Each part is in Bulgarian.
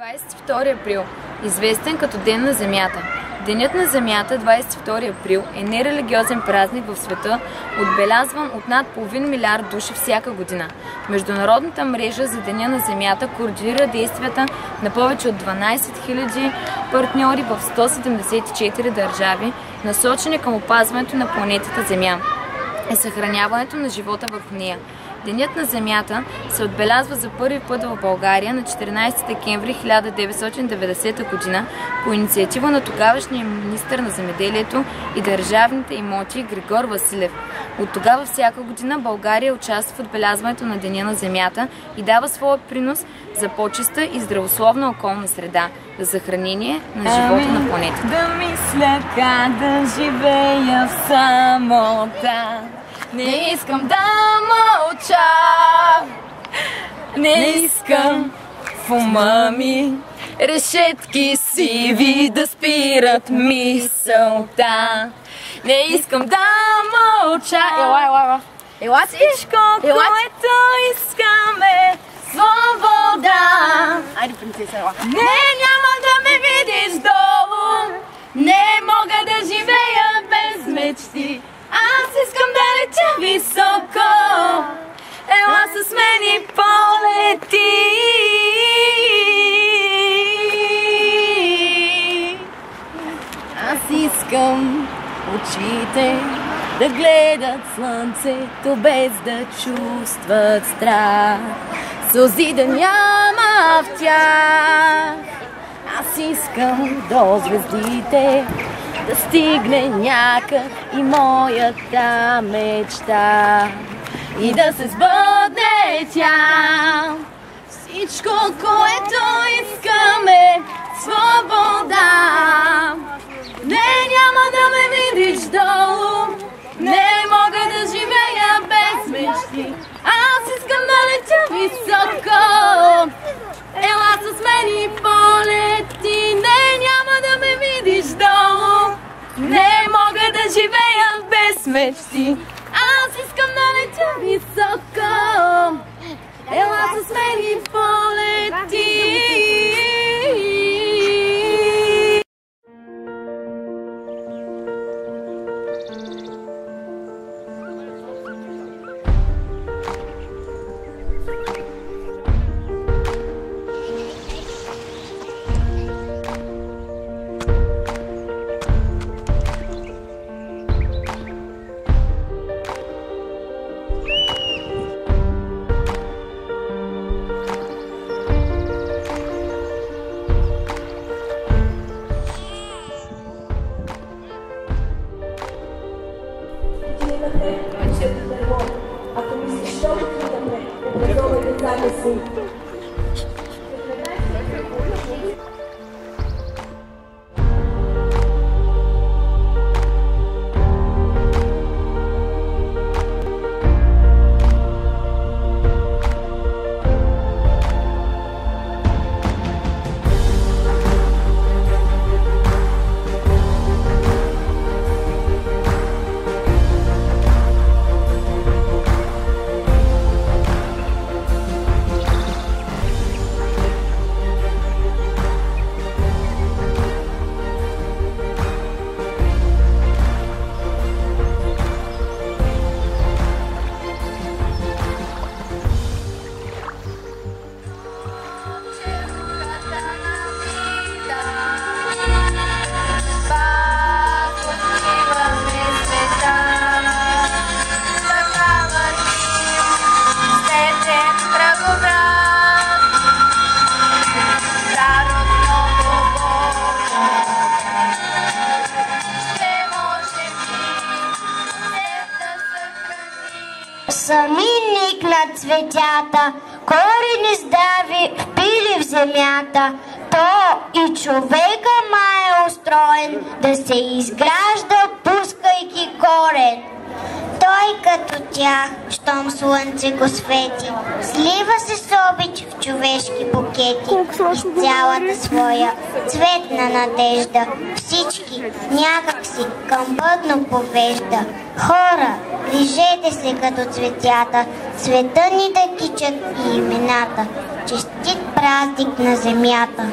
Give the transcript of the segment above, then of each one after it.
22 април, известен като Ден на Земята. Денят на Земята, 22 април, е нерелигиозен празник в света, отбелязван от над половин милиард души всяка година. Международната мрежа за Деня на Земята координира действията на повече от 12 000 партньори в 174 държави, насочени към опазването на планетата Земя и съхраняването на живота върху нея. Денят на Земята се отбелязва за първи път в България на 14 декември 1990 г. по инициатива на тогавашния министър на земеделието и държавните имоти Григор Василев. От тогава всяка година България участва в отбелязването на Деня на Земята и дава своя принос за по-чиста и здравословна околна среда, за съхранение на живота на планетата. Да мисля как да живея в самота. Не искам да мълча, не искам в ума ми решетки сиви да спират мисълта. Не искам да мълча. Ела всичко, което искаме, свобода. Айде, принцеса, ела. Не, няма да ме видиш долу, не мога да живея без мечти. Аз искам да летя високо, ела с мен и полети. Аз искам очите да гледат слънцето без да чувстват страх, сълзи да няма в тях. Аз искам до звездите да стигне някак и моята мечта и да се сбъдне тя. Всичко, което искаме, свобода. Не, няма да ме видиш долу, не мога да живея без мечти. Аз искам да летя високо, ела с мен и полети. Не, няма да ме видиш долу, не мога да живея без мечти. Аз искам да летя високо, ела с мен и полети. цветята, корени здрави впили в земята. То и човека ма е устроен да се изгражда, пускайки корен. Той като тях, щом слънце го свети, слива се с обич в човешки букети и цялата своя цветна надежда всички някакси към бъдно повежда. Хора, грижете се като цветята, света ни да кичат и имената. Честит празник на земята!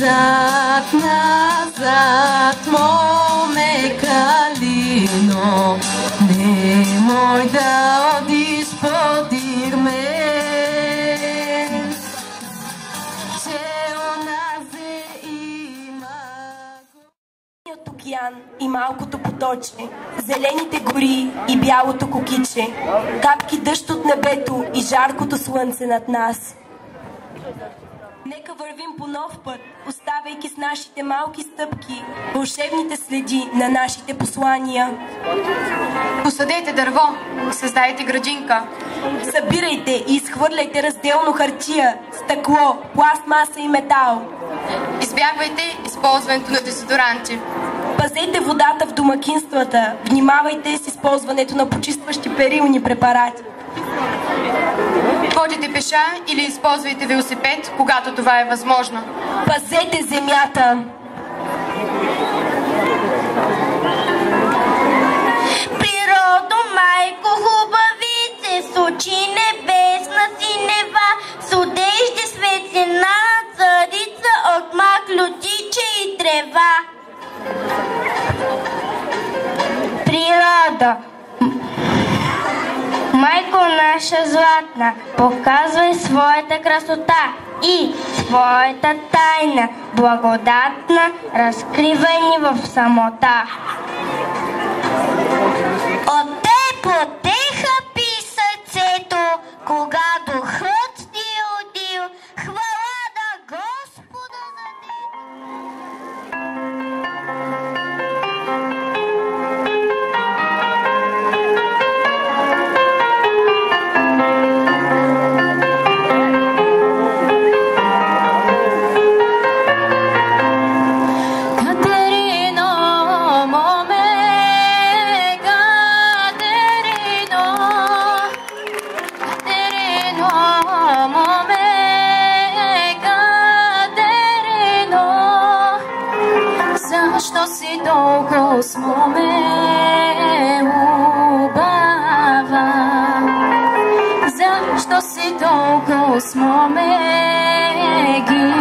Назад, назад, моме калино, немoj да одиш подир мен, че оназе има големият океан и малкото поточе, зелените гори и бялото кокиче, капки дъжд от небето и жаркото слънце над нас. Нека вървим по нов път, оставяйки с нашите малки стъпки вълшебните следи на нашите послания. Посадете дърво, създайте градинка. Събирайте и изхвърляйте разделно хартия, стъкло, пластмаса и метал. Избягвайте използването на дезодоранти. Пазете водата в домакинствата, внимавайте с използването на почистващи перилни препарати. Ходите пеша или използвайте велосипед, когато това е възможно. Пазете земята! Природо, майко хубавице, с очи небесна синева, с одежди светлина, царица от мак, лютиче и трева. Природа, майко наша златна, показвай своята красота и своята тайна, благодатна, разкривай ни в самота. От теб отеха пи сърцето, кога духът ти е удил, хвала на Господа за него. Защо си толкова с моме убава? Защо си толкова с моме ги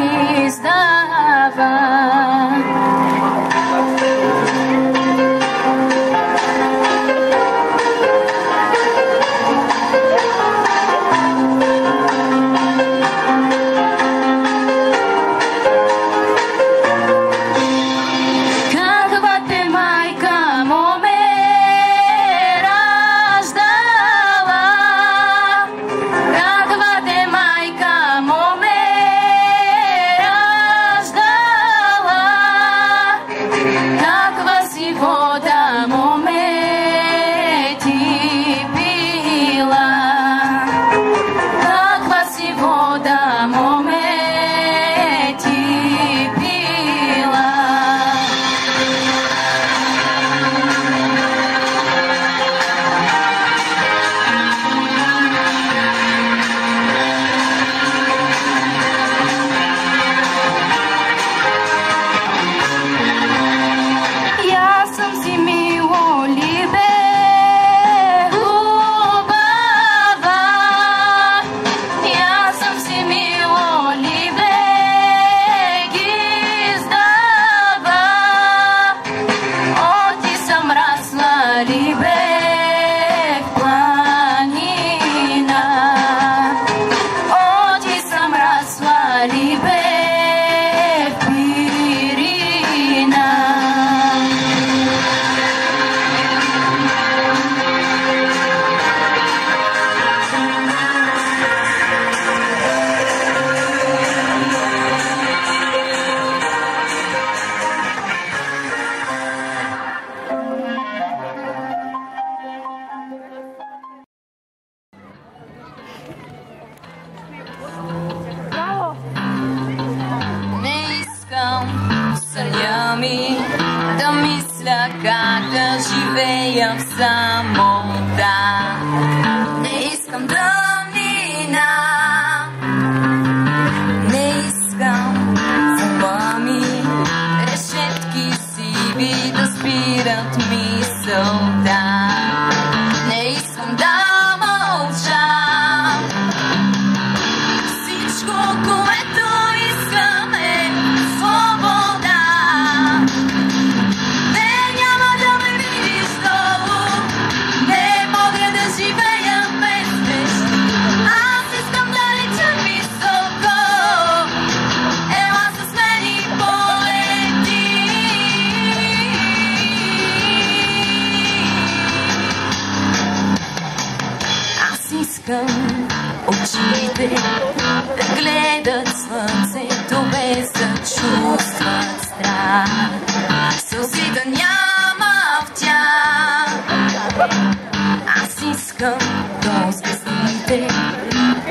издава? Майка ума ми да мисля как да живея в самота. Не искам да мина, не искам в ума ми решетки сиви да спират мисълта. Не искам да мълча, всичко, което искам е свобода. Не, няма да ме видиш долу, не мога да живея без мечти. Аз искам да летя високо, ела с мен и полети. Аз искам очите да гледат слънцето без да чувстват страх. Сълзи да няма в тях. Аз искам до звездите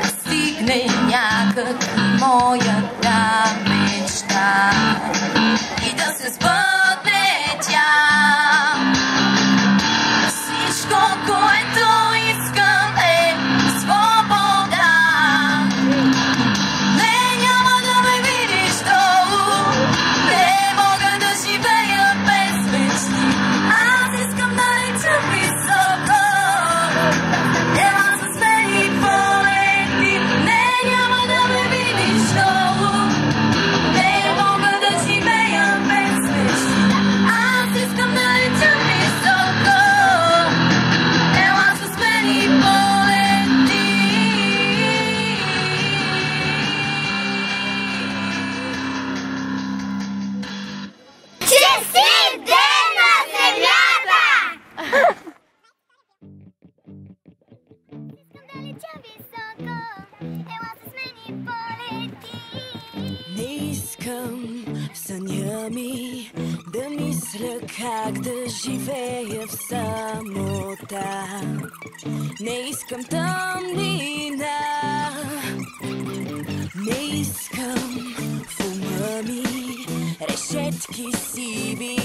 да стигне някак моята мечта и да се сбъдне тя. Всичко, което искам е свобода. Не, няма да ме видиш долу, не мога да живея без мечти. Аз искам да летя високо, ела с мен и полети. Не, няма да ме видиш долу, не мога да живея без мечти. Аз искам да летя високо, ела с мен и полети. Честит ден на земята! Искам да летя високо, ела с мен и полети. Не искам в съня ми да мисля как да живея в самота. Не искам тъмнина, не искам в ума ми решетки сиви